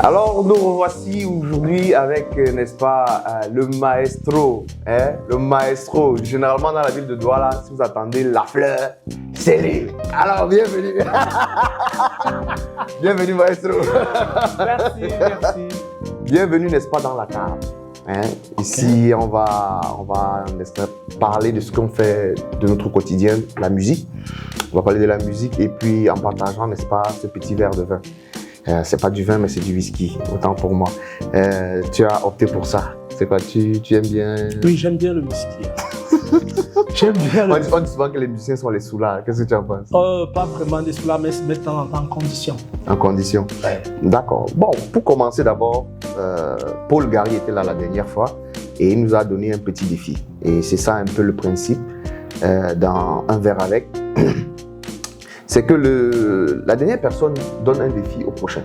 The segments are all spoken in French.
Alors, nous revoici aujourd'hui avec, n'est-ce pas, le maestro, hein? Le maestro. Généralement, dans la ville de Douala, si vous attendez la fleur, c'est lui. Alors, bienvenue. Bienvenue, maestro. Merci, merci. Bienvenue, n'est-ce pas, dans la table. Hein? Ici, on va n'est-ce pas, parler de ce qu'on fait de notre quotidien, la musique. On va parler de la musique et puis en partageant, n'est-ce pas, ce petit verre de vin. C'est pas du vin, mais c'est du whisky, autant pour moi. Tu as opté pour ça. C'est quoi, tu aimes bien? Oui, j'aime bien le whisky. J'aime bien le whisky. On dit souvent que les musiciens sont les soulards. Qu'est-ce que tu en penses? Pas vraiment des soulards, mais se mettre en condition. En condition? Ouais. D'accord. Bon, pour commencer d'abord, Paul Gary était là la dernière fois et il nous a donné un petit défi. Et c'est ça un peu le principe dans Un verre avec. C'est que la dernière personne donne un défi au prochain.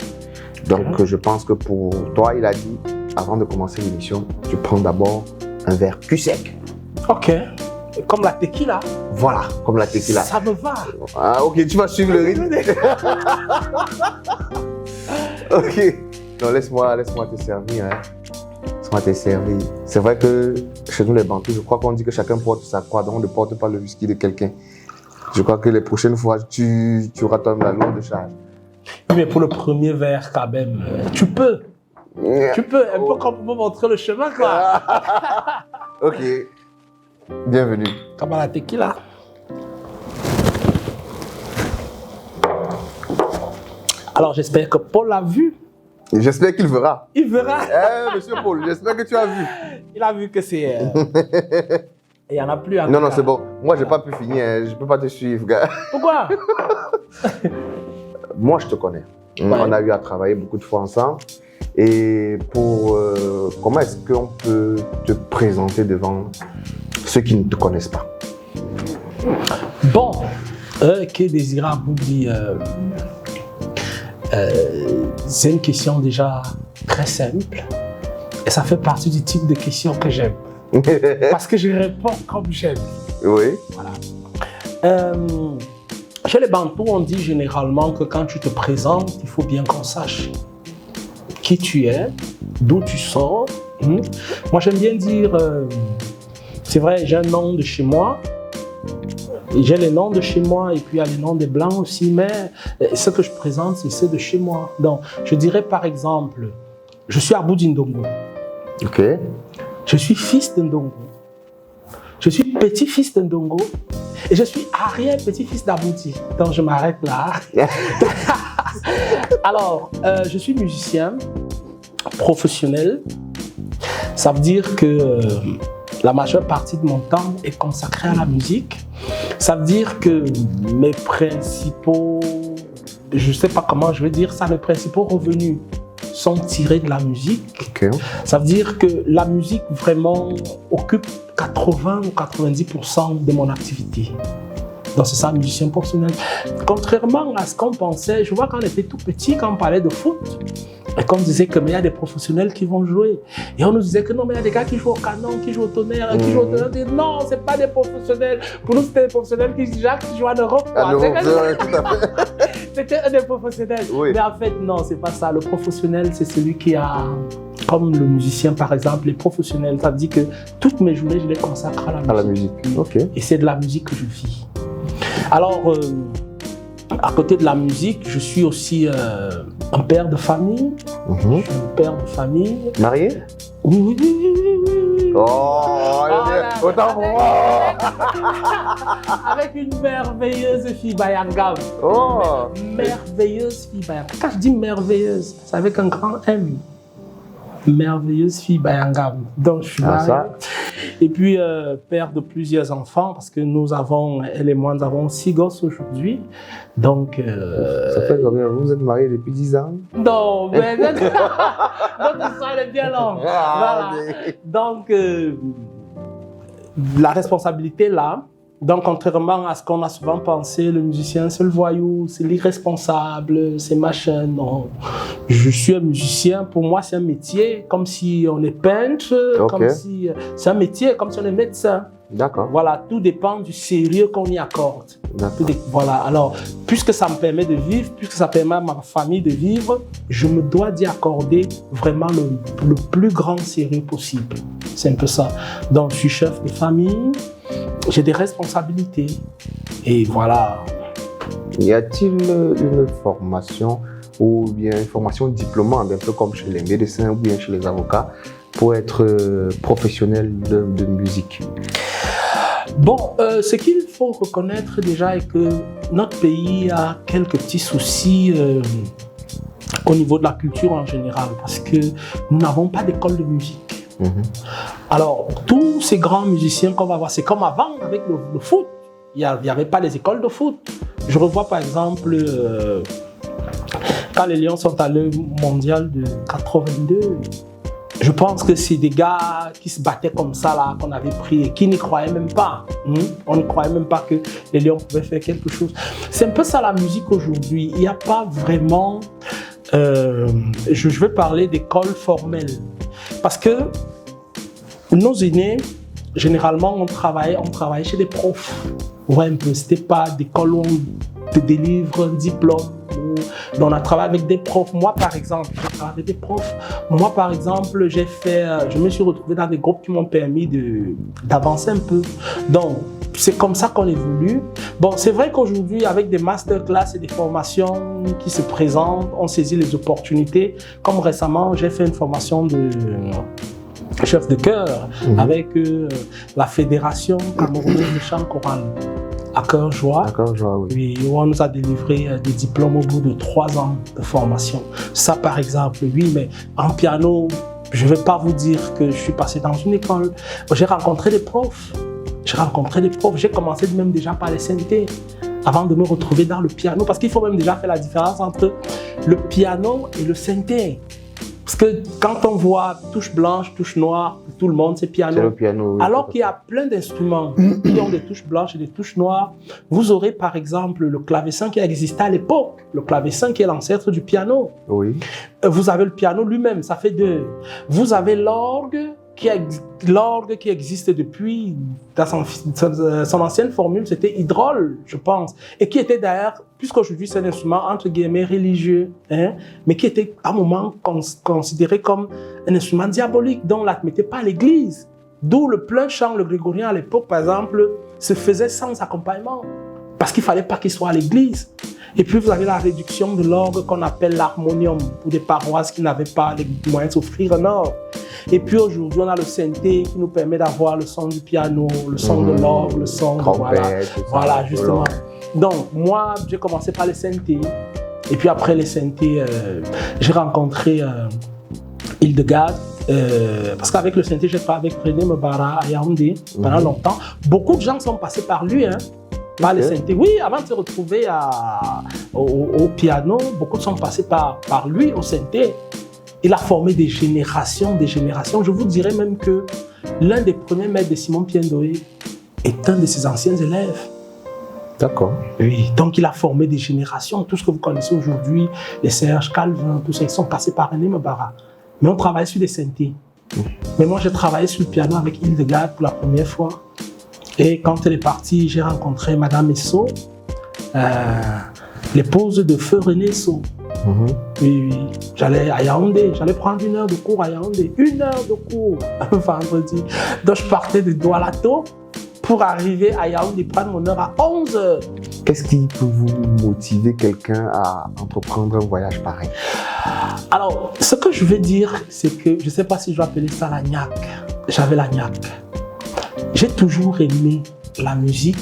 Donc, je pense que pour toi, il a dit, avant de commencer l'émission, tu prends d'abord un verre cul sec. Ok. Comme la tequila. Voilà, comme la tequila. Ça me va. Ah, ok, tu vas suivre le rythme. Ok. Non, laisse-moi te servir. Hein. Laisse-moi te servir. C'est vrai que chez nous, les banquiers, je crois qu'on dit que chacun porte sa croix, donc on ne porte pas le whisky de quelqu'un. Je crois que les prochaines fois, tu auras toi-même la lourde charge. Mais pour le premier verre, quand même, tu peux. Tu peux, un peu comme pour me montrer le chemin, quoi. Ok. Bienvenue. Comme à la tequila. Alors, j'espère que Paul l'a vu. J'espère qu'il verra. Il verra. Monsieur Paul, j'espère que tu as vu. Il a vu que c'est... Il n'y en a plus. Non, c'est bon. Moi, je n'ai pas pu finir. Hein. Je ne peux pas te suivre, gars. Pourquoi? Moi, je te connais. Ouais. On a eu à travailler beaucoup de fois ensemble. Et pour comment est-ce qu'on peut te présenter devant ceux qui ne te connaissent pas? Bon, que désirable vous dit, c'est une question déjà très simple. Et ça fait partie du type de questions que j'aime. Parce que je réponds comme j'aime. Oui. Voilà. Chez les Bantous, on dit généralement que quand tu te présentes, il faut bien qu'on sache qui tu es, d'où tu sors. Moi, j'aime bien dire, c'est vrai, j'ai un nom de chez moi. J'ai les noms de chez moi et puis il y a les noms des Blancs aussi, mais ce que je présente, c'est ceux de chez moi. Donc, je dirais par exemple, je suis Aboudi Ndongo. Ok. Je suis fils de Ndongo. Je suis petit-fils de Ndongo. Et je suis arrière-petit-fils d'Aboudi. Donc, je m'arrête là. Alors, je suis musicien professionnel. Ça veut dire que la majeure partie de mon temps est consacrée à la musique. Ça veut dire que mes principaux, je ne sais pas comment je vais dire ça, mes principaux revenus sont tirés de la musique. Okay. Ça veut dire que la musique vraiment occupe 80 ou 90% de mon activité. Donc c'est ça, musicien professionnel. Contrairement à ce qu'on pensait, je vois quand on était tout petit, quand on parlait de foot, et qu'on disait qu'il y a des professionnels qui vont jouer. Et on nous disait que non, mais il y a des gars qui jouent au canon, qui jouent au tonnerre, qui jouent au tonnerre. On disait non, ce n'est pas des professionnels. Pour nous, c'était des professionnels qui jouent en Europe. En Europe, tout à fait. C'était des professionnels. Oui. Mais en fait, non, c'est pas ça. Le professionnel, c'est celui qui a, comme le musicien par exemple, les professionnels, ça veut dire que toutes mes journées, je les consacre à la musique. À la musique, ok. Et c'est de la musique que je vis. Alors, à côté de la musique, je suis aussi un père de famille. Je suis un père de famille. Marié? Oui. Oh, autant pour moi. Avec une merveilleuse fille Bayangam. Oh. Merveilleuse fille Bayangam. Quand je dis merveilleuse, c'est avec un grand M. merveilleuse fille Bayangam. Donc, je suis marié. Et puis, père de plusieurs enfants, parce que elle et moi, nous avons 6 gosses aujourd'hui. Donc... Ça fait combien? Vous êtes mariés depuis 10 ans? Non, mais... notre histoire est bien longue. Voilà. Donc, la responsabilité là. Donc, contrairement à ce qu'on a souvent pensé, le musicien, c'est le voyou, c'est l'irresponsable, c'est machin. Non, je suis un musicien. Pour moi, c'est un métier, comme si on est peintre, comme si c'est un métier, comme si on est médecin. D'accord. Voilà, tout dépend du sérieux qu'on y accorde. Voilà. Alors, puisque ça me permet de vivre, puisque ça permet à ma famille de vivre, je me dois d'y accorder vraiment le plus grand sérieux possible. C'est un peu ça. Donc, je suis chef de famille. J'ai des responsabilités et voilà. Y a-t-il une formation ou bien une formation diplômante, un peu comme chez les médecins ou bien chez les avocats, pour être professionnel de musique? Bon, ce qu'il faut reconnaître déjà est que notre pays a quelques petits soucis au niveau de la culture en général, parce que nous n'avons pas d'école de musique. Alors, tous ces grands musiciens qu'on va voir, c'est comme avant avec le foot. Il n'y avait pas les écoles de foot. Je revois par exemple, quand les Lions sont allés au mondial de 82, je pense que c'est des gars qui se battaient comme ça, là, qu'on avait pris et qui n'y croyaient même pas. On ne croyait même pas que les Lions pouvaient faire quelque chose. C'est un peu ça la musique aujourd'hui. Il n'y a pas vraiment... je veux parler d'école formelle. Parce que nos aînés, généralement, on travaillait chez des profs. Ouais, un peu. C'était pas d'école où on te délivre un diplôme. On a travaillé avec des profs. Moi, par exemple, j'ai travaillé avec des profs. Moi, par exemple, je me suis retrouvé dans des groupes qui m'ont permis d'avancer un peu. Donc, c'est comme ça qu'on évolue. Bon, c'est vrai qu'aujourd'hui, avec des masterclass et des formations qui se présentent, on saisit les opportunités. Comme récemment, j'ai fait une formation de chef de chœur avec la Fédération camerounaise de chant choral à Cœur Joie. À Cœur Joie, oui. Oui, où on nous a délivré des diplômes au bout de 3 ans de formation. Ça, par exemple, oui, mais en piano, je ne vais pas vous dire que je suis passé dans une école. J'ai rencontré des profs. J'ai commencé même déjà par les synthés avant de me retrouver dans le piano. Parce qu'il faut même déjà faire la différence entre le piano et le synthé. Parce que quand on voit touche blanche, touche noire, tout le monde, c'est piano. C'est le piano, oui. Alors qu'il y a plein d'instruments qui ont des touches blanches et des touches noires. Vous aurez par exemple le clavecin qui existait à l'époque. Le clavecin qui est l'ancêtre du piano. Oui. Vous avez le piano lui-même, ça fait 2. Vous avez l'orgue qui existe depuis, dans son ancienne formule, c'était hydraule, je pense, et qui était d'ailleurs, puisqu'aujourd'hui c'est un instrument entre guillemets religieux, mais qui était à un moment considéré comme un instrument diabolique, dont on ne l'admettait pas à l'église. D'où le plein chant, le grégorien à l'époque, par exemple, se faisait sans accompagnement, parce qu'il ne fallait pas qu'il soit à l'église. Et puis vous avez la réduction de l'orgue qu'on appelle l'harmonium, pour des paroisses qui n'avaient pas les moyens de s'offrir un orgue. Et puis aujourd'hui, on a le synthé qui nous permet d'avoir le son du piano, le son de l'orgue, le son de... Voilà, justement. Donc, moi, j'ai commencé par les synthés. Et puis après les synthés, j'ai rencontré Hildegard. Parce qu'avec le synthé, j'ai travaillé avec René Mbara à Yaoundé pendant longtemps. Beaucoup de gens sont passés par lui, les synthés. Oui, avant de se retrouver au piano, beaucoup sont passés par lui au synthé. Il a formé des générations. Je vous dirais même que l'un des premiers maîtres de Simon Piendoé est un de ses anciens élèves. D'accord. Oui, donc il a formé des générations. Tout ce que vous connaissez aujourd'hui, les Serge Calvin, tout ça, ils sont passés par René Mbara. Mais on travaille sur des synthés. Mais moi, j'ai travaillé sur le piano avec Hildegard pour la première fois. Et quand elle est partie, j'ai rencontré Madame Esso, l'épouse de feu René Esso. Oui. J'allais à Yaoundé, j'allais prendre 1 heure de cours à Yaoundé. 1 heure de cours, un vendredi. Donc je partais de Doualato pour arriver à Yaoundé, prendre mon heure à 11 heures. Qu'est-ce qui peut vous motiver quelqu'un à entreprendre un voyage pareil? Alors, ce que je veux dire, c'est que, je ne sais pas si je vais appeler ça la niaque. J'avais la niaque. J'ai toujours aimé la musique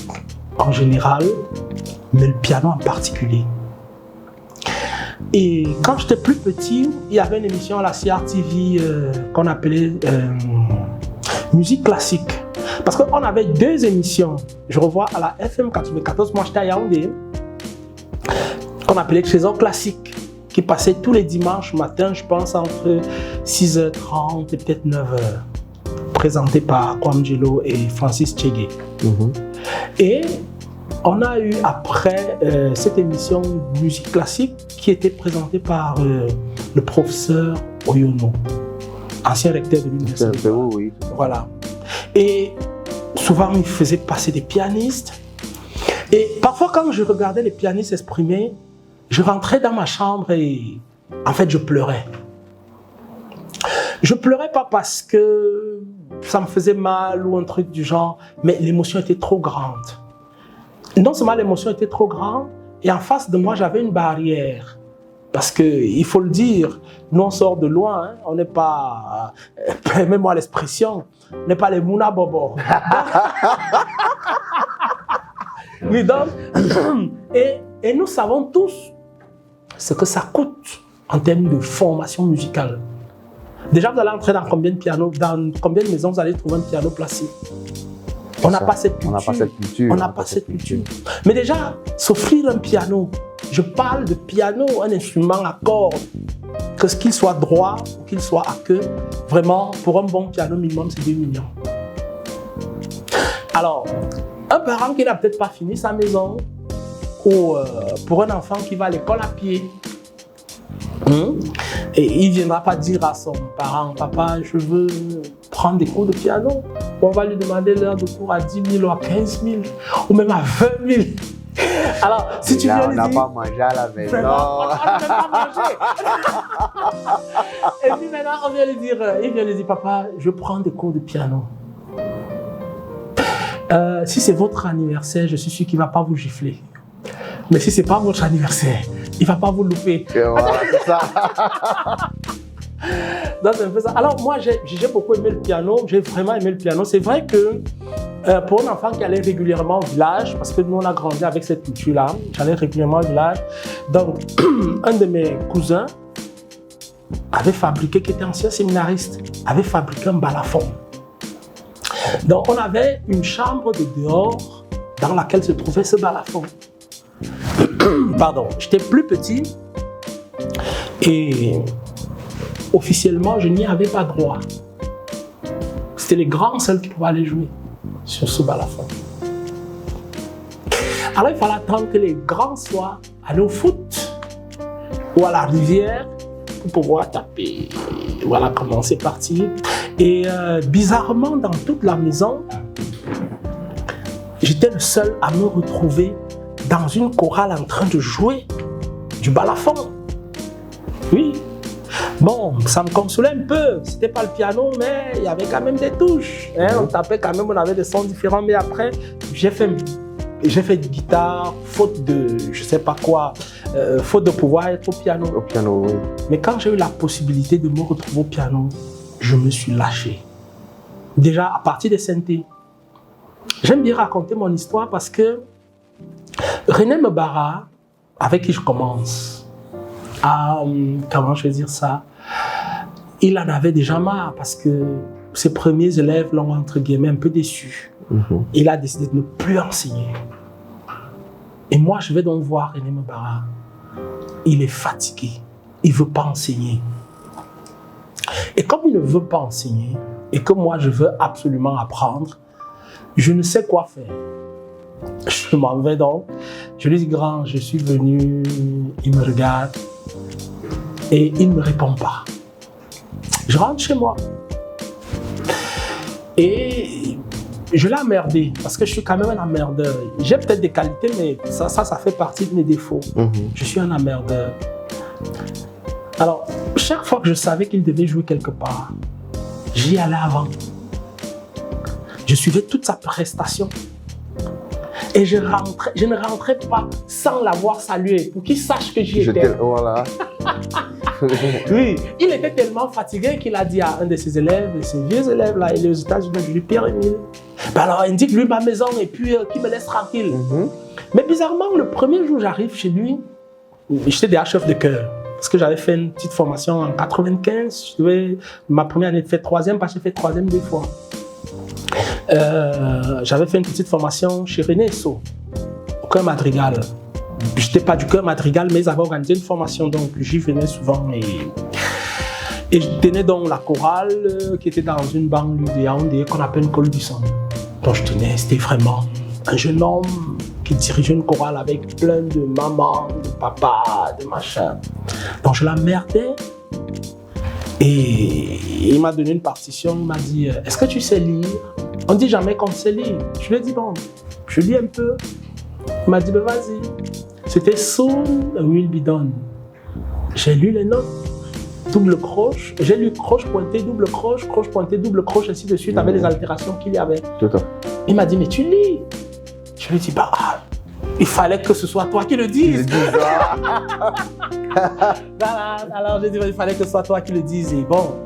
en général, mais le piano en particulier. Et quand j'étais plus petit, il y avait une émission à la CRTV qu'on appelait Musique classique. Parce qu'on avait 2 émissions. Je revois à la FM 94, moi j'étais à Yaoundé, qu'on appelait Trésor classique, qui passait tous les dimanches matin, je pense entre 6h30 et peut-être 9h, présenté par Kwamjelo et Francis Tchégué. Et on a eu après cette émission Musique classique qui était présentée par le professeur Oyono, ancien recteur de l'université. Oui. Voilà. Et souvent, il faisait passer des pianistes. Et parfois, quand je regardais les pianistes s'exprimer, je rentrais dans ma chambre et en fait, je pleurais. Je pleurais pas parce que ça me faisait mal ou un truc du genre, mais l'émotion était trop grande. Non seulement l'émotion était trop grande, et en face de moi, j'avais une barrière. Parce qu'il faut le dire, nous on sort de loin, hein, on n'est pas, permets-moi l'expression, on n'est pas les Mouna Bobo. Oui, donc, et nous savons tous ce que ça coûte en termes de formation musicale. Déjà, vous allez entrer dans combien de pianos, dans combien de maisons vous allez trouver un piano placé? On n'a pas cette culture. On n'a pas cette culture. Mais déjà, s'offrir un piano, je parle de piano, un instrument à cordes, que ce qu'il soit droit ou qu'il soit à queue, vraiment, pour un bon piano minimum, c'est 2 millions. Alors, un parent qui n'a peut-être pas fini sa maison, ou pour un enfant qui va à l'école à pied, et il ne viendra pas dire à son parent, papa, je veux prendre des cours de piano. On va lui demander l'heure de cours à 10 000 ou à 15 000, ou même à 20 000. Alors, si tu viens on n'a pas mangé à la maison. Vraiment, on n'a même pas mangé. Et puis maintenant, il vient lui dire, papa, je prends des cours de piano. Si c'est votre anniversaire, je suis sûr qu'il ne va pas vous gifler. Mais si ce n'est pas votre anniversaire, il ne va pas vous louper. Voilà, c'est ça. Donc, c'est un peu ça. Alors, moi, j'ai beaucoup aimé le piano. J'ai vraiment aimé le piano. C'est vrai que pour un enfant qui allait régulièrement au village, parce que nous, on a grandi avec cette culture-là, j'allais régulièrement au village. Donc, un de mes cousins avait fabriqué, qui était ancien séminariste, avait fabriqué un balafon. Donc, on avait une chambre de dehors dans laquelle se trouvait ce balafon. Pardon, j'étais plus petit et officiellement, je n'y avais pas droit. C'était les grands seuls qui pouvaient aller jouer sur ce balafon. Alors, il fallait attendre que les grands soient allés au foot ou à la rivière pour pouvoir taper. Voilà comment c'est parti. Et bizarrement, dans toute la maison, j'étais le seul à me retrouver dans une chorale en train de jouer du balafon. Oui. Bon, ça me consolait un peu. C'était pas le piano, mais il y avait quand même des touches. Hein? On tapait quand même, on avait des sons différents. Mais après, j'ai fait de guitare, faute de, je sais pas quoi, faute de pouvoir être au piano. Au piano, oui. Mais quand j'ai eu la possibilité de me retrouver au piano, je me suis lâché. Déjà, à partir des synthés. J'aime bien raconter mon histoire parce que René Mbara, avec qui je commence, comment je vais dire ça, il en avait déjà marre parce que ses premiers élèves l'ont entre guillemets un peu déçu. Il a décidé de ne plus enseigner. Et moi, je vais donc voir René Mbara. Il est fatigué. Il ne veut pas enseigner. Et comme il ne veut pas enseigner, et que moi, je veux absolument apprendre, je ne sais quoi faire. Je m'en vais donc. Je lui dis, grand, je suis venu. Il me regarde. Et il ne me répond pas. Je rentre chez moi. Et je l'ai emmerdé, parce que je suis quand même un emmerdeur. J'ai peut-être des qualités, mais ça fait partie de mes défauts. Je suis un emmerdeur. Alors, chaque fois que je savais qu'il devait jouer quelque part, j'y allais avant. Je suivais toute sa prestation. Et je ne rentrais pas sans l'avoir salué, pour qu'il sache que j'y étais. Voilà. Oui, il était tellement fatigué qu'il a dit à un de ses élèves, ses vieux élèves, là, il est aux États-Unis, je lui dis, Pierre-Émile, ben alors indique-lui ma maison et puis qu'il me laisse tranquille. Mais bizarrement, le premier jour j'arrive chez lui, j'étais déjà chef de chœur. parce que j'avais fait une petite formation en 95. Ma première année de fait troisième, parce que j'ai fait troisième 2 fois. J'avais fait une petite formation chez René So, au Chœur Madrigal. Je n'étais pas du Chœur Madrigal, mais ils avaient organisé une formation, donc j'y venais souvent. Et je tenais donc la chorale qui était dans une banlieue de Yaoundé qu'on appelle Col du Son. Donc je tenais, c'était vraiment un jeune homme qui dirigeait une chorale avec plein de mamans, de papas, de machins. Donc je l'emmerdais. Et il m'a donné une partition, il m'a dit « Est-ce que tu sais lire ?» On dit jamais qu'on sait lire. Je lui ai dit « Bon, je lis un peu. » Il m'a dit ben, « Vas-y. » C'était Soon Will Be Done. J'ai lu les notes. Double croche, j'ai lu croche pointée, double croche pointée, double croche, ainsi de suite, avec les altérations qu'il y avait. Tout à fait. Il m'a dit, mais tu lis. Je lui ai dit, bah, il fallait que ce soit toi qui le dises. Alors j'ai dit, il fallait que ce soit toi qui le dises. Et bon,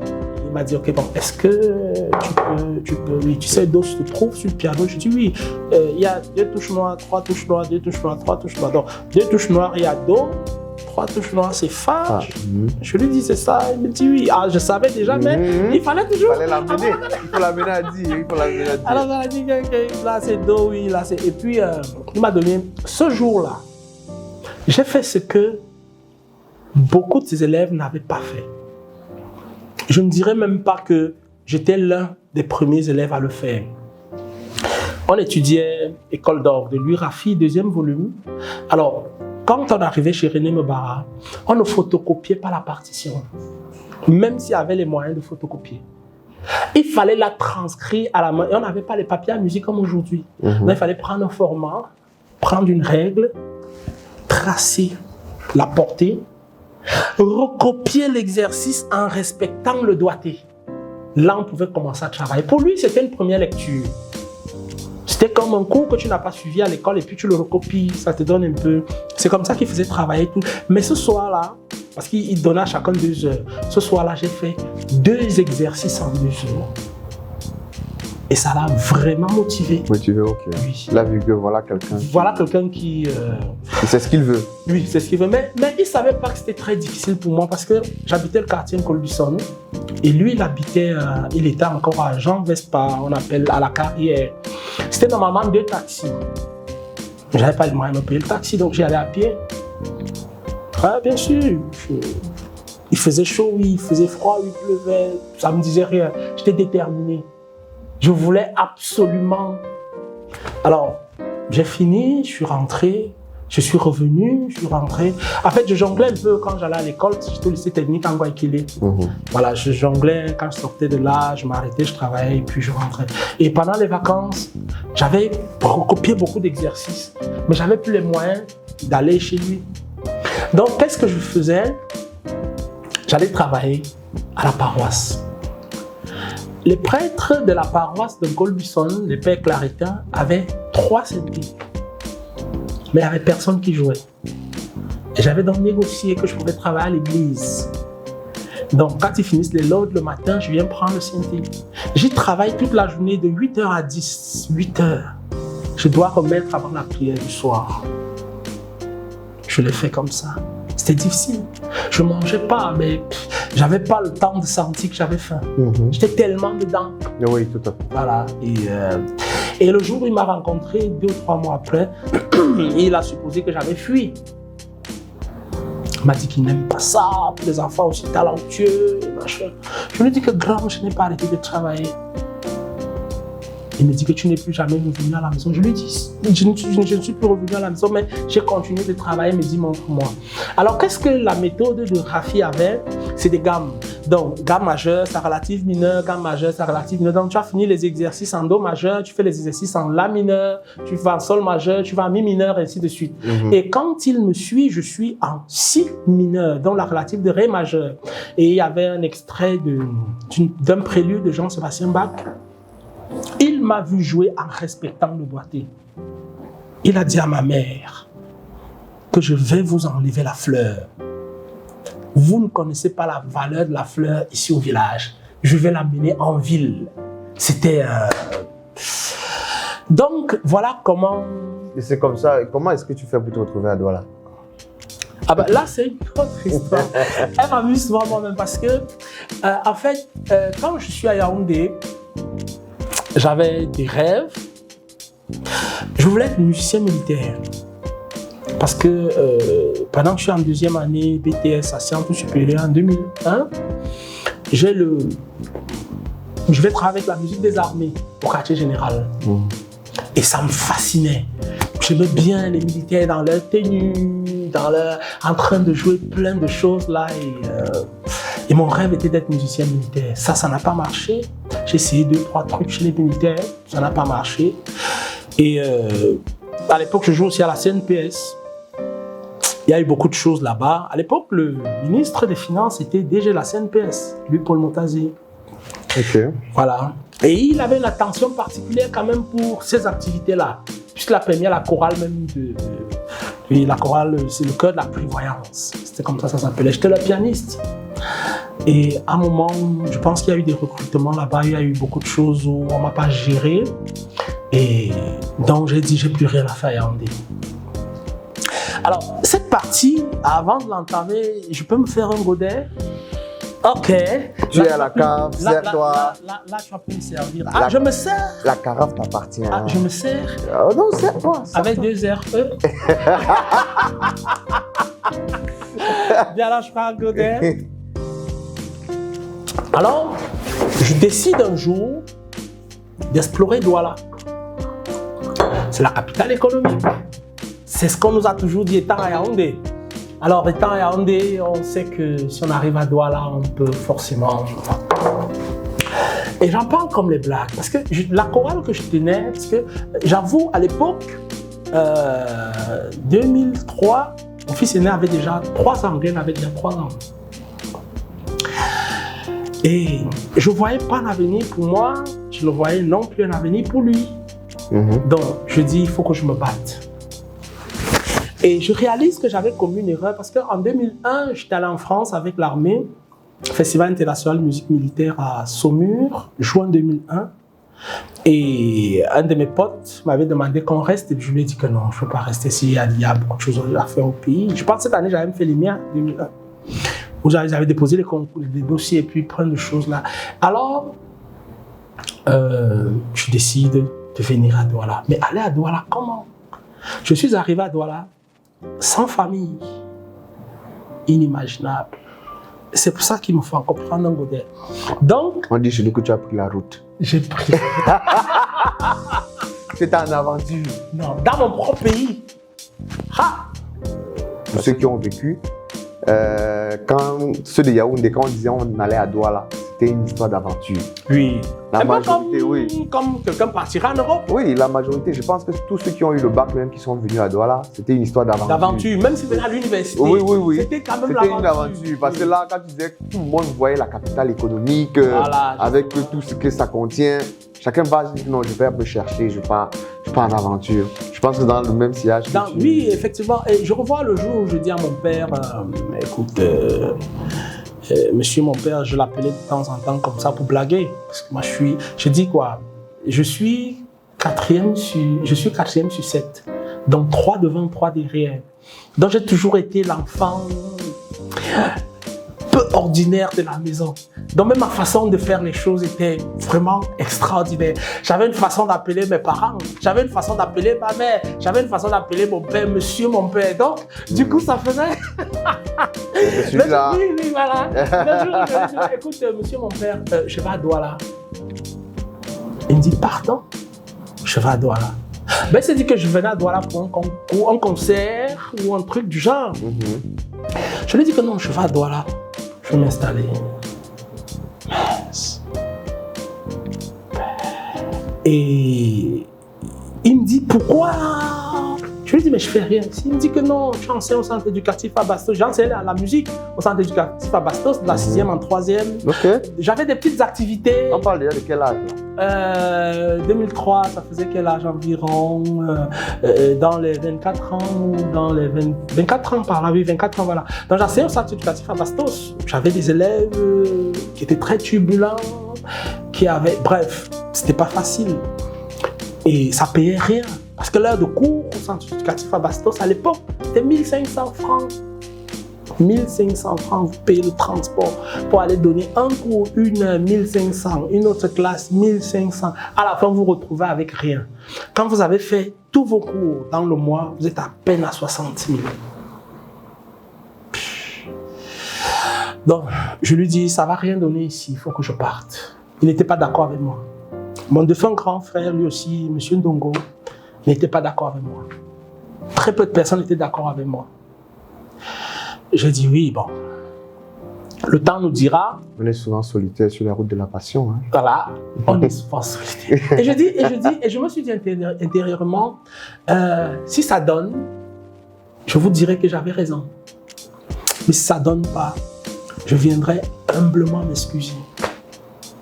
il m'a dit, ok, bon, est-ce que tu peux, oui, tu sais, d'où se trouve sur le piano? Je dis, oui, il y a 2 touches noires, 3 touches noires, 2 touches noires, 3 touches noires. Donc, 2 touches noires, il y a do. 3 touches noires, c'est Fa. Je lui dis, c'est ça. Il me dit oui. Ah, je savais déjà, mais il fallait toujours. Il fallait l'amener. Il faut l'amener à dire. Alors, il a dit que là, c'est Do, oui, là, c'est. Et puis, il m'a donné. Ce jour-là, j'ai fait ce que beaucoup de ses élèves n'avaient pas fait. Je ne dirais même pas que j'étais l'un des premiers élèves à le faire. On étudiait École d'orgue de Louis Raffi, 2e volume. Alors, quand on arrivait chez René Mebara, on ne photocopiait pas la partition, même s'il y avait les moyens de photocopier. Il fallait la transcrire à la main et on n'avait pas les papiers à musique comme aujourd'hui. Donc, il fallait prendre un format, prendre une règle, tracer la portée, recopier l'exercice en respectant le doigté. Là, on pouvait commencer à travailler. Pour lui, c'était une première lecture. C'était comme un cours que tu n'as pas suivi à l'école et puis tu le recopies, ça te donne un peu. C'est comme ça qu'il faisait travailler tout. Mais ce soir-là, parce qu'il donnait à chacun 2 heures, ce soir-là, j'ai fait 2 exercices en 2 heures. Et ça l'a vraiment motivé. Motivé, ok. Oui. Là, vu que voilà quelqu'un. Voilà quelqu'un qui. C'est ce qu'il veut. Oui, c'est ce qu'il veut. Mais il ne savait pas que c'était très difficile pour moi parce que j'habitais le quartier Col du Son. Et lui, il était encore à Jean Vespa, on appelle à la Carrière. C'était normalement 2 taxis. Je n'avais pas les moyens de payer le taxi, donc j'y allais à pied. Ah, bien sûr. Il faisait chaud, oui, il faisait froid, oui, il pleuvait. Ça ne me disait rien. J'étais déterminé. Je voulais absolument. Alors, j'ai fini, je suis rentré. Je suis revenu, je suis rentré. En fait, je jonglais un peu quand j'allais à l'école. J'étais au lycée technique en Guayaquil. Voilà, je jonglais quand je sortais de là, je m'arrêtais, je travaillais et puis je rentrais. Et pendant les vacances, j'avais recopié beaucoup d'exercices, mais j'avais plus les moyens d'aller chez lui. Donc, qu'est-ce que je faisais? J'allais travailler à la paroisse. Les prêtres de la paroisse de Col du Son, les pères claritains, avaient 3 CD. Mais il n'y avait personne qui jouait. Et j'avais donc négocié que je pouvais travailler à l'église. Donc, quand ils finissent les loads le matin, je viens prendre le synthé. J'y travaille toute la journée de 8h à 18h. Je dois remettre avant la prière du soir. Je l'ai fait comme ça. C'était difficile. Je ne mangeais pas, mais j'avais pas le temps de sentir que j'avais faim. J'étais tellement dedans. Oui, tout à fait. Voilà. Et le jour où il m'a rencontré, 2 ou 3 mois après, il a supposé que j'avais fui. Il m'a dit qu'il n'aime pas ça, pour les enfants aussi talentueux, et machin. Je lui ai dit que grand, je n'ai pas arrêté de travailler. Il me dit que tu n'es plus jamais revenu à la maison. Je lui ai dit, je ne suis plus revenu à la maison, mais j'ai continué de travailler, il me dit, montre-moi. Alors, qu'est-ce que la méthode de Raffi avait? C'est des gammes. Donc, gamme majeure, sa relative mineure, gamme majeure, sa relative mineure. Donc, tu as fini les exercices en do majeur, tu fais les exercices en la mineur, tu vas en sol majeur, tu vas en mi mineur, et ainsi de suite. Et quand il me suit, je suis en si mineur, donc la relative de ré majeur. Et il y avait un extrait d'un prélude de Jean-Sébastien Bach. Il m'a vu jouer en respectant le boîtier. Il a dit à ma mère que je vais vous enlever la fleur. Vous ne connaissez pas la valeur de la fleur ici au village. Je vais l'amener en ville. C'était... Donc, voilà comment... Et c'est comme ça. Comment est-ce que tu fais pour te retrouver à Douala? Ah ben là, c'est une autre histoire. Elle m'amuse souvent moi-même parce que, en fait, quand je suis à Yaoundé, j'avais des rêves. Je voulais être musicien militaire. Parce que pendant que je suis en deuxième année BTS à Sciences supérieures en 2001, je vais travailler avec la musique des armées au quartier général. Et ça me fascinait. J'aimais bien les militaires dans leur tenue, en train de jouer plein de choses là. Et mon rêve était d'être musicien militaire. Ça n'a pas marché. J'ai essayé 2-3 trucs chez les militaires, ça n'a pas marché. Et à l'époque, je jouais aussi à la CNPS. Il y a eu beaucoup de choses là-bas. À l'époque, le ministre des Finances était DG de la CNPS, lui, Paul Montazier. Ok. Voilà. Et il avait une attention particulière quand même pour ces activités-là. Puisqu'il a permis à la chorale même Oui, la chorale, c'est le cœur de la prévoyance. C'était comme ça s'appelait. J'étais le pianiste. Et à un moment, je pense qu'il y a eu des recrutements là-bas. Il y a eu beaucoup de choses où on ne m'a pas géré. Et donc, j'ai dit, j'ai plus rien à faire à Yaoundé. Alors, cette partie, avant de l'entamer, je peux me faire un godet? Ok. Tu es à la cave, sers-toi. Là, tu vas plus me servir. Ah, je me sers. La carafe t'appartient. Ah, je me sers. Oh non, sers-toi. Avec 2 RE. Bien là, je prends un godet. Alors, je décide un jour d'explorer Douala. C'est la capitale économique. C'est ce qu'on nous a toujours dit étant à Yaoundé. Alors, étant à Yaoundé, on sait que si on arrive à Douala, on peut forcément... Et j'en parle comme les blagues, parce que la chorale que je tenais, parce que j'avoue, à l'époque, 2003, mon fils aîné avait déjà 3 ans, Glenn avait déjà 3 ans. Et je ne voyais pas un avenir pour moi, je ne voyais non plus un avenir pour lui. Donc, je dis, il faut que je me batte. Et je réalise que j'avais commis une erreur parce qu'en 2001, j'étais allé en France avec l'armée, Festival international de musique militaire à Saumur, juin 2001. Et un de mes potes m'avait demandé qu'on reste et je lui ai dit que non, je ne peux pas rester ici, il y a beaucoup de choses à faire au pays. Je pense que cette année, j'avais même fait les miens, 2001, où j'avais déposé les dossiers et puis plein de choses là. Alors, je décide de venir à Douala. Mais aller à Douala, comment? Je suis arrivé à Douala sans famille, inimaginable. C'est pour ça qu'il me faut encore prendre un godet. Donc, on dit chez nous que tu as pris la route. J'ai pris. C'était en aventure. Non, dans mon propre pays. Ha! Pour ceux qui ont vécu, quand ceux de Yaoundé, quand on disait on allait à Douala, c'était une histoire d'aventure. Oui. La majorité, oui. Comme quelqu'un partira en Europe. Oui, la majorité, je pense que tous ceux qui ont eu le bac, même qui sont venus à Douala, c'était une histoire d'aventure. D'aventure, même si c'était à l'université. Oui. C'était quand même l'aventure. C'était une aventure. Parce que là, quand tu disais que tout le monde voyait la capitale économique, voilà, avec tout ce que ça contient, chacun va dire non, je vais me chercher, je pars en aventure. Je pense que dans le même sillage. Oui, effectivement. Et je revois le jour où je dis à mon père, écoute, monsieur mon père, je l'appelais de temps en temps comme ça pour blaguer. Parce que moi, je dis quoi? Je suis quatrième sur 7. Donc 3 devant, 3 derrière. Donc j'ai toujours été l'enfant peu ordinaire de la maison. Donc même ma façon de faire les choses était vraiment extraordinaire. J'avais une façon d'appeler mes parents, j'avais une façon d'appeler ma mère, j'avais une façon d'appeler mon père, monsieur mon père. Donc du coup ça faisait... Oui, voilà. Le jour où je dis, écoute, monsieur mon père, je vais à Douala. Il me dit, pardon? Je vais à Douala. Ben, il s'est dit que je venais à Douala pour un concert ou un truc du genre. Je lui ai dit que non, je vais à Douala. Je vais m'installer. Et il me dit, pourquoi? Je lui dis, mais je fais rien. Il me dit que non, tu enseignes au centre éducatif à Bastos. J'enseigne la musique au centre éducatif à Bastos, de la 6e en 3e. Okay. J'avais des petites activités. On parle déjà de quel âge là? 2003, ça faisait quel âge environ? Dans les 24 ans ou dans les 24 ans par là, oui, 24 ans, voilà. Donc j'enseignais au centre éducatif à Bastos. J'avais des élèves qui étaient très turbulents, qui avaient... Bref, c'était pas facile. Et ça payait rien. Parce que l'heure de cours au centre éducatif à Bastos, à l'époque, c'était 1500 francs. 1500 francs, vous payez le transport pour aller donner un cours, 1 heure, 1500, une autre classe, 1500. À la fin, vous vous retrouvez avec rien. Quand vous avez fait tous vos cours dans le mois, vous êtes à peine à 60 000. Donc, je lui dis, ça ne va rien donner ici, il faut que je parte. Il n'était pas d'accord avec moi. Mon défunt grand frère, lui aussi, M. Ndongo, n'était pas d'accord avec moi. Très peu de personnes étaient d'accord avec moi. J'ai dit oui, bon. Le temps nous dira. On est souvent solitaire sur la route de la passion. Hein. Voilà, on est souvent solitaire. Et je me suis dit intérieurement, si ça donne, je vous dirai que j'avais raison. Mais si ça ne donne pas, je viendrai humblement m'excuser.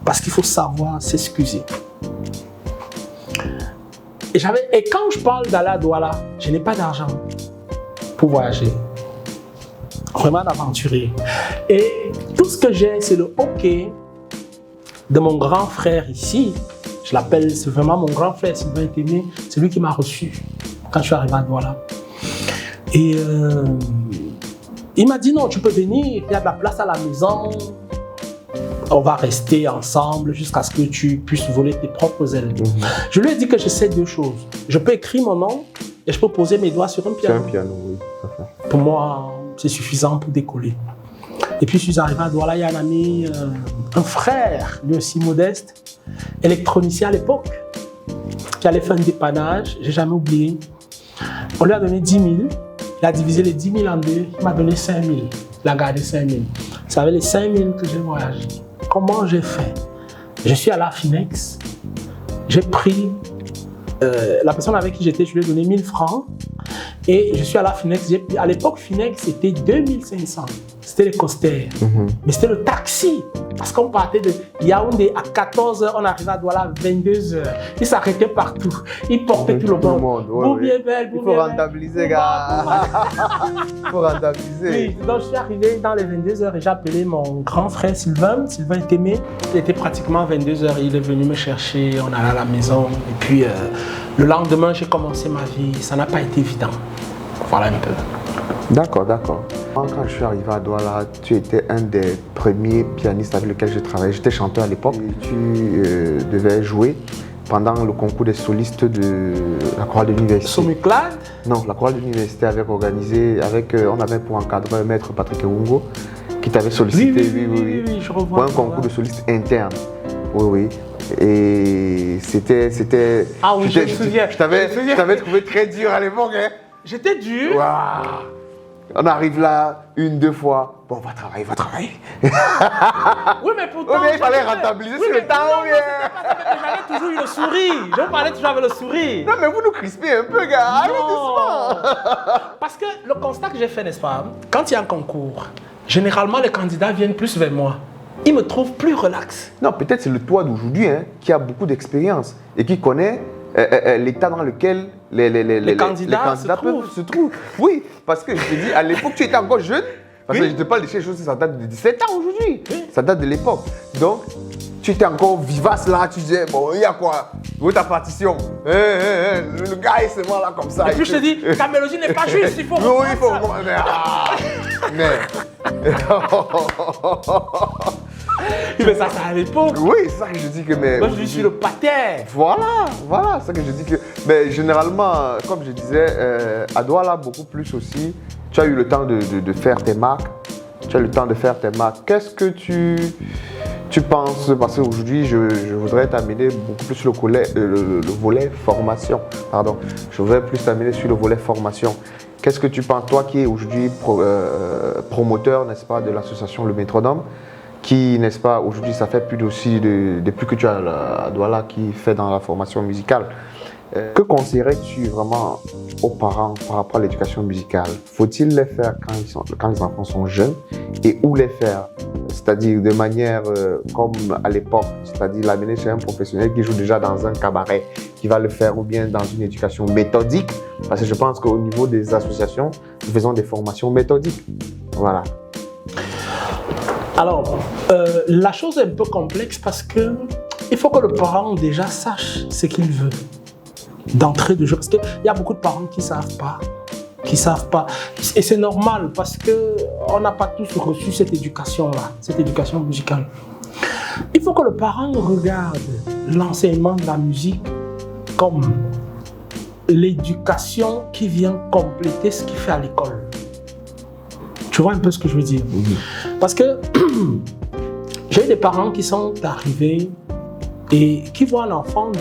Parce qu'il faut savoir s'excuser. Et quand je parle d'aller à Douala, je n'ai pas d'argent pour voyager. Vraiment d'aventurier. Et tout ce que j'ai, c'est le hockey de mon grand frère ici. Je l'appelle, c'est vraiment mon grand frère, Sylvain Témé. C'est lui qui m'a reçu quand je suis arrivé à Douala. Et il m'a dit non, tu peux venir, il y a de la place à la maison. On va rester ensemble jusqu'à ce que tu puisses voler tes propres ailes. Je lui ai dit que je sais deux choses. Je peux écrire mon nom et je peux poser mes doigts sur un piano. C'est un piano, oui. Pour moi, c'est suffisant pour décoller. Et puis, je suis arrivé à Douala, il y a un ami, un frère, lui aussi modeste, électronicien à l'époque, qui allait faire un dépannage, j'ai jamais oublié. On lui a donné 10 000, il a divisé les 10 000 en deux, il m'a donné 5 000, il a gardé 5 000. C'est avec les 5 000 que j'ai voyagé. Comment j'ai fait? Je suis allé à Finex, j'ai pris la personne avec qui j'étais, je lui ai donné 1000 francs et je suis allé à Finex. À l'époque, Finex c'était 2500, c'était les coasters, mais c'était le taxi parce qu'on partait de Yaoundé à 14h, on arrivait à Douala à 22h. Il s'arrêtait partout, il portait tout le monde. Vous bien belle, il faut rentabiliser, gars. Il faut rentabiliser. Oui, donc je suis arrivé dans les 22h et j'ai appelé mon grand frère Sylvain Témé. Il était pratiquement 22h, il est venu me chercher, on allait à la maison et puis le lendemain j'ai commencé ma vie, ça n'a pas été évident. Voilà un peu. D'accord, d'accord. Quand je suis arrivé à Douala, tu étais un des premiers pianistes avec lesquels je travaillais. J'étais chanteur à l'époque. Tu devais jouer pendant le concours des solistes de la chorale de l'université. Somuclade? Non, la chorale de l'université avait organisé, on avait pour encadreur maître Patrick Ewungo qui t'avait sollicité oui, je revois, pour un concours de solistes interne. Oui. Et c'était. Ah oui, je me souviens. Je t'avais trouvé très dur à l'époque. Hein. J'étais dur. Wow. On arrive là, 1-2 fois. Bon, on va travailler. Oui, mais pourtant. Il fallait rentabiliser sur le temps. J'avais toujours eu le sourire. Je parlais toujours avec le sourire. Non, mais vous nous crispez un peu, gars. Allez doucement. Parce que le constat que j'ai fait, n'est-ce pas, quand il y a un concours, généralement les candidats viennent plus vers moi. Ils me trouvent plus relax. Non, peut-être c'est le toi d'aujourd'hui qui a beaucoup d'expérience et qui connaît l'état dans lequel les candidats peuvent se trouvent. Oui, parce que je te dis, à l'époque, tu étais encore jeune. Parce que je te parle de ces choses, ça date de 17 ans aujourd'hui. Oui. Ça date de l'époque. Donc, tu étais encore vivace là, tu disais, bon, il y a quoi? Où est ta partition? Le gars, il se met là comme ça. Et puis je te dis, ta mélodie n'est pas juste, il faut. Oui, il faut. Mais. Mais ça, c'est à l'époque. Oui, c'est ça que je dis que. Moi, je suis le pater. Voilà, c'est ça que je dis que. Mais généralement, comme je disais, à Douala, beaucoup plus aussi, tu as eu le temps de faire tes marques. Qu'est-ce que tu penses? Parce qu'aujourd'hui, je voudrais t'amener beaucoup plus sur le volet formation. Pardon. Je voudrais plus t'amener sur le volet formation. Qu'est-ce que tu penses, toi qui es aujourd'hui promoteur, n'est-ce pas, de l'association Le Métronome, qui, n'est-ce pas, aujourd'hui, ça fait plus depuis que tu es à Douala, qui fait dans la formation musicale. Que conseillerais-tu vraiment aux parents par rapport à l'éducation musicale? Faut-il les faire quand les enfants sont jeunes et où les faire? C'est-à-dire de manière comme à l'époque, c'est-à-dire l'amener chez un professionnel qui joue déjà dans un cabaret, qui va le faire, ou bien dans une éducation méthodique, parce que je pense qu'au niveau des associations, nous faisons des formations méthodiques. Voilà. Alors, la chose est un peu complexe parce que il faut que le parent déjà sache ce qu'il veut d'entrée de jeu. Parce qu'il y a beaucoup de parents qui ne savent pas, qui ne savent pas. Et c'est normal parce qu'on n'a pas tous reçu cette éducation-là, cette éducation musicale. Il faut que le parent regarde l'enseignement de la musique comme l'éducation qui vient compléter ce qu'il fait à l'école. Tu vois un peu ce que je veux dire? Parce que j'ai des parents qui sont arrivés et qui voient un enfant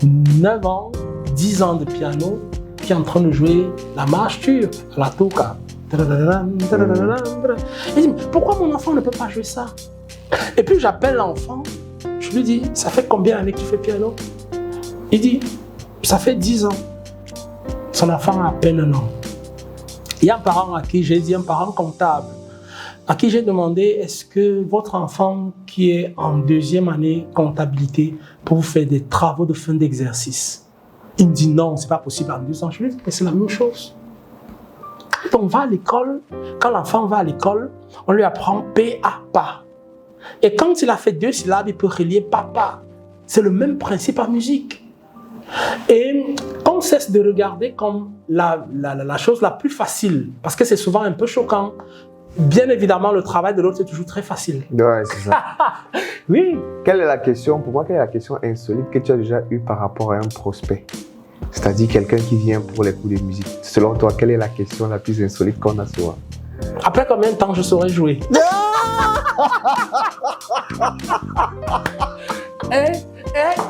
de 9 ans, 10 ans de piano qui est en train de jouer la marche turque, la toka. Il dit, pourquoi mon enfant ne peut pas jouer ça? Et puis j'appelle l'enfant, je lui dis, ça fait combien d'années que tu fais piano? Il dit, ça fait 10 ans. Son enfant a à peine 1 an. Il y a un parent à qui j'ai dit, un parent comptable, à qui j'ai demandé, est-ce que votre enfant qui est en 2e année comptabilité peut vous faire des travaux de fin d'exercice? Il me dit non, c'est pas possible en 2 ans. Je lui dis, mais c'est la même chose. Quand on va à l'école, quand l'enfant va à l'école, on lui apprend P-A-PA. Et quand il a fait 2 syllabes, il peut relier papa. C'est le même principe en musique. Et on cesse de regarder comme la chose la plus facile, parce que c'est souvent un peu choquant. Bien évidemment, le travail de l'autre, c'est toujours très facile. Ouais, c'est ça. Oui. Quelle est la question, pour moi, quelle est la question insolite que tu as déjà eue par rapport à un prospect? C'est-à-dire quelqu'un qui vient pour les cours de musique. Selon toi, quelle est la question la plus insolite qu'on a souvent? Après combien de temps je saurais jouer?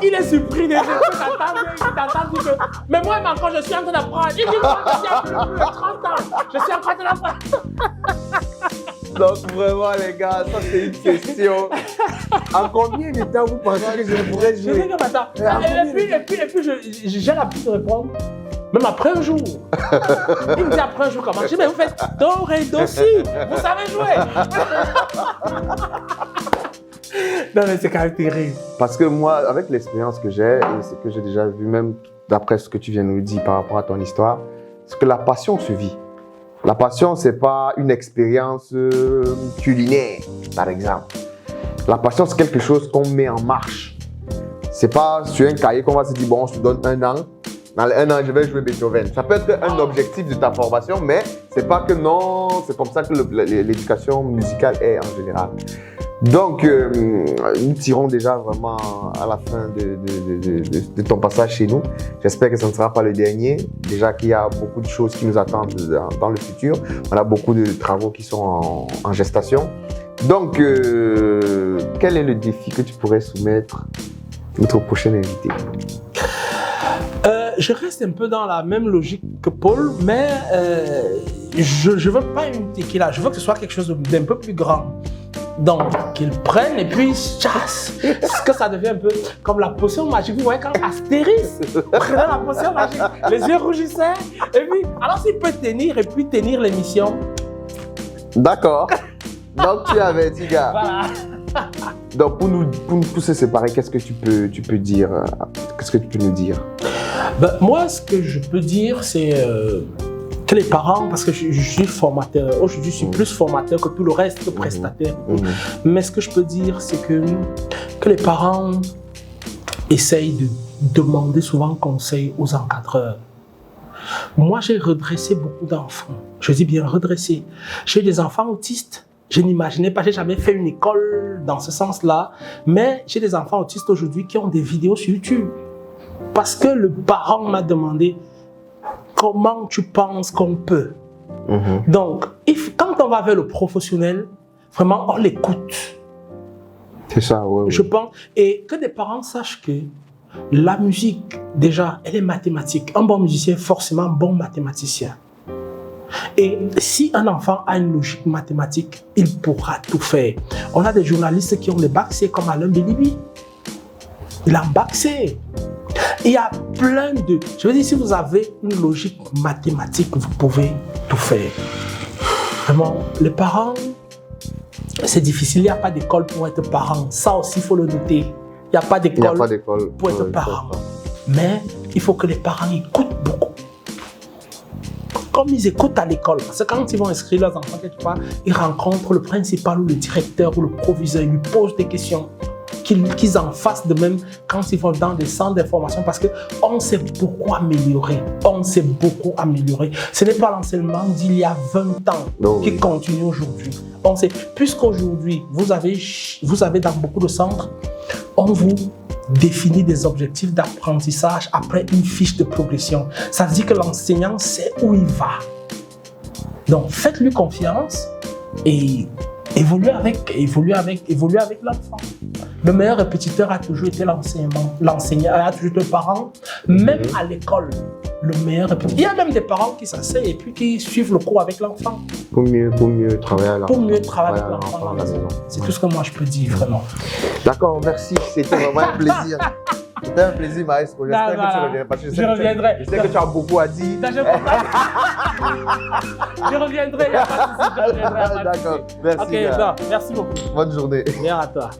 Il est surpris des choses que mais moi, quand je suis en train d'apprendre, il dit moi, je suis plus de 30 ans, je suis en train de l'apprendre. Donc vraiment les gars, ça c'est une question. En combien de temps vous pensez que je pourrais jouer? Je sais que et puis j'ai l'habitude de répondre, même après un jour. Il me dit après un jour comment? Je dis mais vous faites do, ré, do, si, vous savez jouer. Non mais c'est quand même terrible. Parce que moi, avec l'expérience que j'ai, et ce que j'ai déjà vu, même d'après ce que tu viens de nous dire par rapport à ton histoire, c'est que la passion se vit. La passion, c'est pas une expérience culinaire, par exemple. La passion, c'est quelque chose qu'on met en marche. C'est pas sur un cahier qu'on va se dire, bon, je te donne 1 an. Dans les 1 an, je vais jouer Beethoven. Ça peut être un objectif de ta formation, mais c'est pas que non, c'est comme ça que l'éducation musicale est en général. Donc, nous tirons déjà vraiment à la fin de ton passage chez nous. J'espère que ce ne sera pas le dernier. Déjà qu'il y a beaucoup de choses qui nous attendent dans le futur. On a beaucoup de travaux qui sont en gestation. Donc, quel est le défi que tu pourrais soumettre à notre prochain invité? Je reste un peu dans la même logique que Paul, mais je ne veux pas une tequila. Je veux que ce soit quelque chose d'un peu plus grand. Donc, qu'ils prennent et puis chassent. Parce que ça devient un peu comme la potion magique. Vous voyez, quand Astérix prenait la potion magique, les yeux rougissaient. Et puis, alors s'il peut tenir et puis tenir l'émission. D'accord. Donc, tu avais dit, gars. Voilà. Donc, pour nous se séparer, qu'est-ce que tu peux dire? Qu'est-ce que tu peux nous dire? Ben, moi, ce que je peux dire, c'est que les parents, parce que je suis formateur, aujourd'hui je suis plus formateur que tout le reste, que prestataire. Mais ce que je peux dire, c'est que les parents essayent de demander souvent conseil aux encadreurs. Moi, j'ai redressé beaucoup d'enfants. Je dis bien redressé. J'ai des enfants autistes. Je n'imaginais pas, j'ai jamais fait une école dans ce sens-là. Mais j'ai des enfants autistes aujourd'hui qui ont des vidéos sur YouTube. Parce que le parent m'a demandé comment tu penses qu'on peut. Donc, quand on va vers le professionnel, vraiment, on l'écoute. C'est ça, oui. Je pense. Et que des parents sachent que la musique, déjà, elle est mathématique. Un bon musicien est forcément un bon mathématicien. Et si un enfant a une logique mathématique, il pourra tout faire. On a des journalistes qui ont des bacs C comme Alain Bélibi. Il a un bac C. Il y a plein de... Je veux dire, si vous avez une logique mathématique, vous pouvez tout faire. Vraiment, les parents, c'est difficile. Il n'y a pas d'école pour être parent. Ça aussi, il faut le noter. Il n'y a pas d'école pour être parent. Mais il faut que les parents écoutent beaucoup. Comme ils écoutent à l'école. Parce que quand ils vont inscrire leurs enfants quelque part, ils rencontrent le principal ou le directeur ou le proviseur. Ils lui posent des questions qu'ils en fassent de même quand ils vont dans des centres d'information parce qu'on s'est beaucoup amélioré. On s'est beaucoup amélioré. Ce n'est pas l'enseignement d'il y a 20 ans qui continue aujourd'hui. Puisqu'aujourd'hui, vous avez dans beaucoup de centres, on vous définit des objectifs d'apprentissage après une fiche de progression. Ça veut dire que l'enseignant sait où il va. Donc, faites-lui confiance et évoluez avec l'enfant. Le meilleur répétiteur a toujours été l'enseignant a toujours été le parent, même à l'école. Le meilleur répétiteur. Il y a même des parents qui s'asseyent et puis qui suivent le cours avec l'enfant. Pour mieux travailler à l'enfant. Pour mieux travailler avec l'enfant. C'est tout ce que moi je peux dire, vraiment. D'accord, merci. C'était vraiment un plaisir. C'était un plaisir, maestro. J'espère que tu reviendras. Parce que je reviendrai. Je sais que tu as beaucoup à dire. Je reviendrai. Il n'y a pas de souci. D'accord. Merci. Ok, merci beaucoup. Bonne journée. Bien à toi.